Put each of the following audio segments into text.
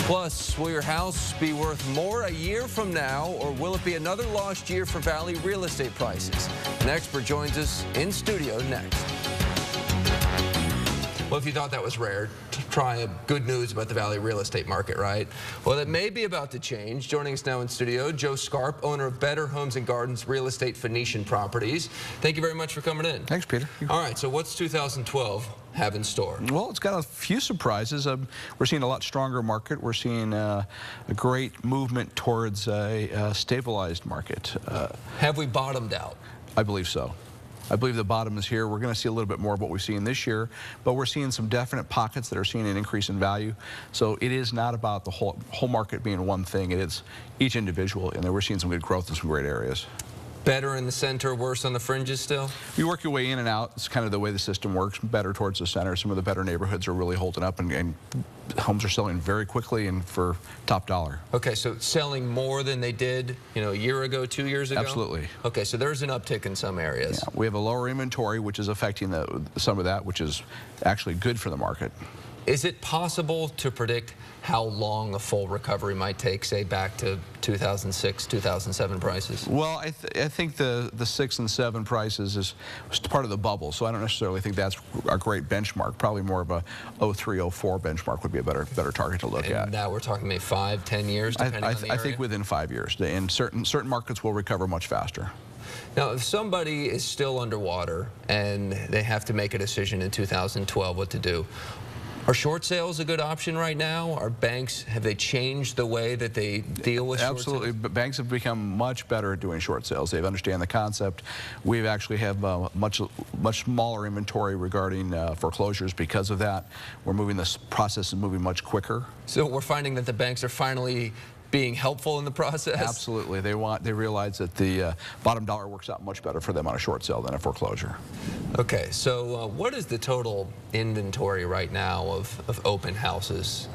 Plus, will your house be worth more a year from now, or will it be another lost year for Valley real estate prices? An expert joins us in studio next. Well, if you thought that was rare, try good news about the Valley real estate market, right? Well, that may be about to change. Joining us now in studio, Joe Scarp, owner of Better Homes and Gardens Real Estate Phoenician Properties. Thank you very much for coming in. Thanks, Peter. All right, so what's 2012 have in store? Well, it's got a few surprises. We're seeing a lot stronger market. We're seeing a great movement towards a stabilized market. Have we bottomed out? I believe so. I believe the bottom is here. We're going to see a little bit more of what we've seen this year, but we're seeing some definite pockets that are seeing an increase in value. So it is not about the whole market being one thing. It is each individual, and we're seeing some good growth in some great areas. Better in the center, worse on the fringes still? You work your way in and out. It's kind of the way the system works. Better towards the center. Some of the better neighborhoods are really holding up, and homes are selling very quickly and for top dollar. Okay, so selling more than they did, a year ago, 2 years ago? Absolutely. Okay, so there's an uptick in some areas. Yeah, we have a lower inventory, which is affecting some of that, which is actually good for the market. Is it possible to predict how long a full recovery might take, say, back to 2006, 2007 prices? Well, I think the 6 and 7 prices is part of the bubble, so I don't necessarily think that's a great benchmark. Probably more of a 03, 04 benchmark would be a better target to look at. Now we're talking maybe 5, 10 years, depending on the area? I think within 5 years. And certain markets will recover much faster. Now, if somebody is still underwater and they have to make a decision in 2012 what to do, are short sales a good option right now? Are banks, have they changed the way that they deal with short sales? Absolutely. But banks have become much better at doing short sales. They understand the concept. We actually have much smaller inventory regarding foreclosures because of that. We're moving this process is moving much quicker. So we're finding that the banks are finally being helpful in the process? Absolutely. They realize that the bottom dollar works out much better for them on a short sale than a foreclosure. Okay, so what is the total inventory right now of open houses?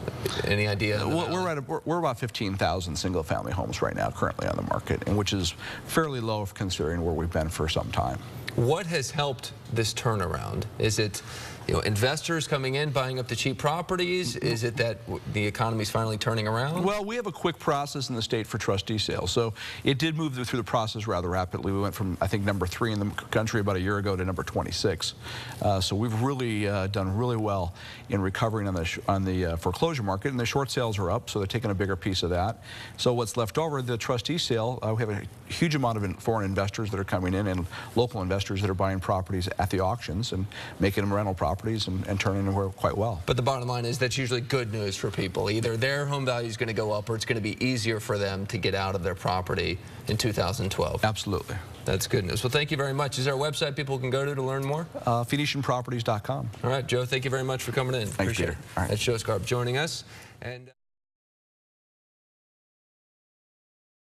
Any idea? We're about 15,000 single-family homes right now currently on the market, and which is fairly low considering where we've been for some time. What has helped this turnaround? Is it investors coming in, buying up the cheap properties? Is it that the economy's finally turning around? Well, we have a quick process in the state for trustee sales, so it did move through the process rather rapidly. We went from, I think, number 3 in the country about a year ago to number 26. So we've really done really well in recovering on the foreclosure market, and the short sales are up, so they're taking a bigger piece of that. So what's left over, the trustee sale, we have a huge amount of foreign investors that are coming in and local investors that are buying properties at the auctions and making them rental properties and turning them quite well. But the bottom line is that's usually good news for people. Either their home value is going to go up or it's going to be easier for them to get out of their property in 2012. Absolutely. That's good news. Well, thank you very much. Is there a website people can go to learn more? PhoenicianProperties.com. All right, Joe, thank you very much for coming in. Thanks, Appreciate Peter. it. All right. That's Joe Scarp joining us. And